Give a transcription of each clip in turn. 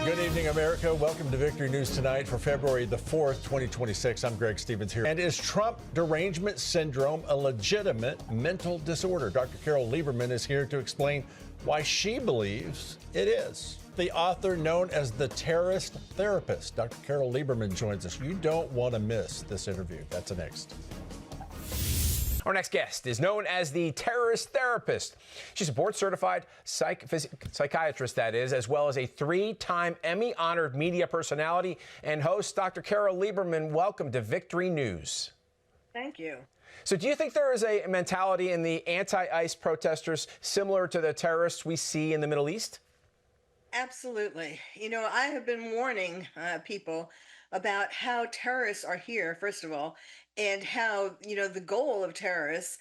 Good evening, America. Welcome to Victory News Tonight for February the 4th, 2026. I'm Greg Stevens here. And is Trump derangement syndrome a legitimate mental disorder? Dr. Carole Lieberman is here to explain why she believes it is. The author known as the terrorist therapist. Dr. Carole Lieberman joins us. You don't want to miss this interview. That's next. Our next guest is known as the terrorist therapist. She's a board-certified psychiatrist, that is, as well as a 3-time Emmy-honored media personality and host. Dr. Carole Lieberman, welcome to Victory News. Thank you. So do you think there is a mentality in the anti-ICE protesters similar to the terrorists we see in the Middle East? Absolutely. You know, I have been warning people about how terrorists are here, first of all, and how, the goal of terrorists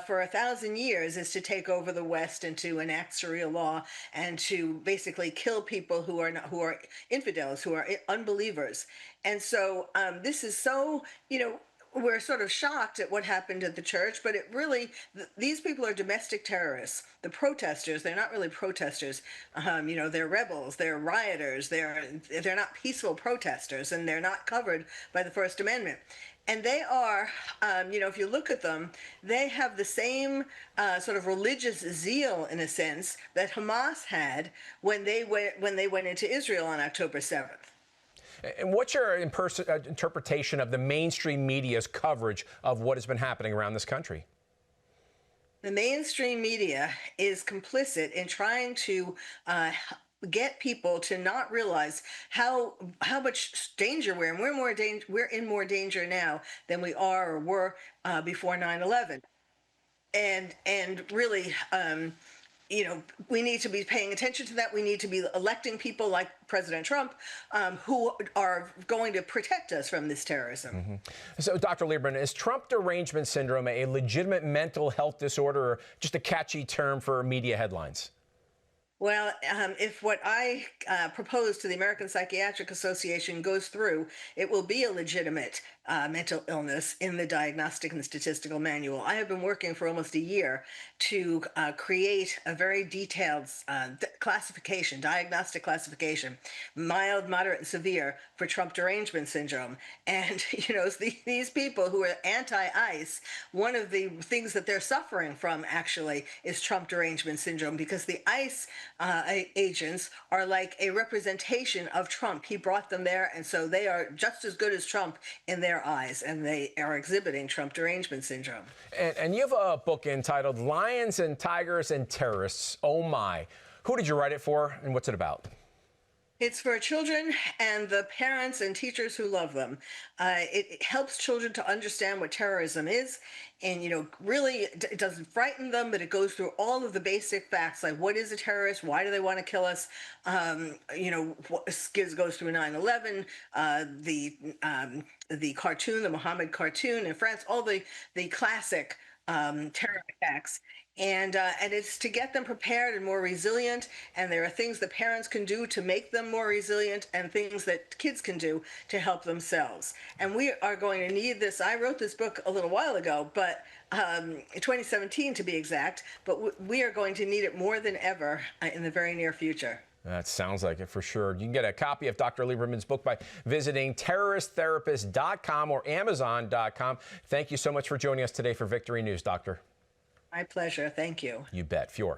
for 1,000 years is to take over the West and to enact Sharia law and to basically kill people who are infidels, who are unbelievers. And so this is so, we're sort of shocked at what happened at the church, but it really, these people are domestic terrorists. The protesters, they're not really protesters. They're rebels, they're rioters, they're not peaceful protesters, and they're not covered by the First Amendment. And they are, if you look at them, they have the same sort of religious zeal, in a sense, that Hamas had when they went into Israel on October 7th. And what's your interpretation of the mainstream media's coverage of what has been happening around this country? The mainstream media is complicit in trying to get people to not realize how much danger we're in. We're in more danger now than we are or were before 9/11. And really, we need to be paying attention to that. We need to be electing people like President Trump who are going to protect us from this terrorism. Mm-hmm. So, Dr. Lieberman, is Trump derangement syndrome a legitimate mental health disorder or just a catchy term for media headlines? Well, if what I propose to the American Psychiatric Association goes through, it will be a legitimate mental illness in the Diagnostic and Statistical Manual. I have been working for almost a year to create a very detailed classification, diagnostic classification, mild, moderate, and severe for Trump derangement syndrome. And, these people who are anti-ICE, one of the things that they're suffering from, actually, is Trump derangement syndrome, because the ICE agents are like a representation of Trump. He brought them there, and so they are just as good as Trump in their eyes, and they are exhibiting Trump derangement syndrome. And you have a book entitled Lions and Tigers and Terrorists. Oh, my. Who did you write it for, and what's it about? It's for children and the parents and teachers who love them. It helps children to understand what terrorism is. And, really, it doesn't frighten them, but it goes through all of the basic facts, like what is a terrorist? Why do they want to kill us? It goes through 9/11, the cartoon, the Muhammad cartoon in France, all the classic terror attacks. And it's to get them prepared and more resilient. And there are things that parents can do to make them more resilient and things that kids can do to help themselves. And we are going to need this. I wrote this book a little while ago, but 2017 to be exact, but we are going to need it more than ever in the very near future. That sounds like it for sure. You can get a copy of Dr. Lieberman's book by visiting terroristtherapist.com or amazon.com. Thank you so much for joining us today for Victory News, Doctor. My pleasure. Thank you. You bet. Fjord.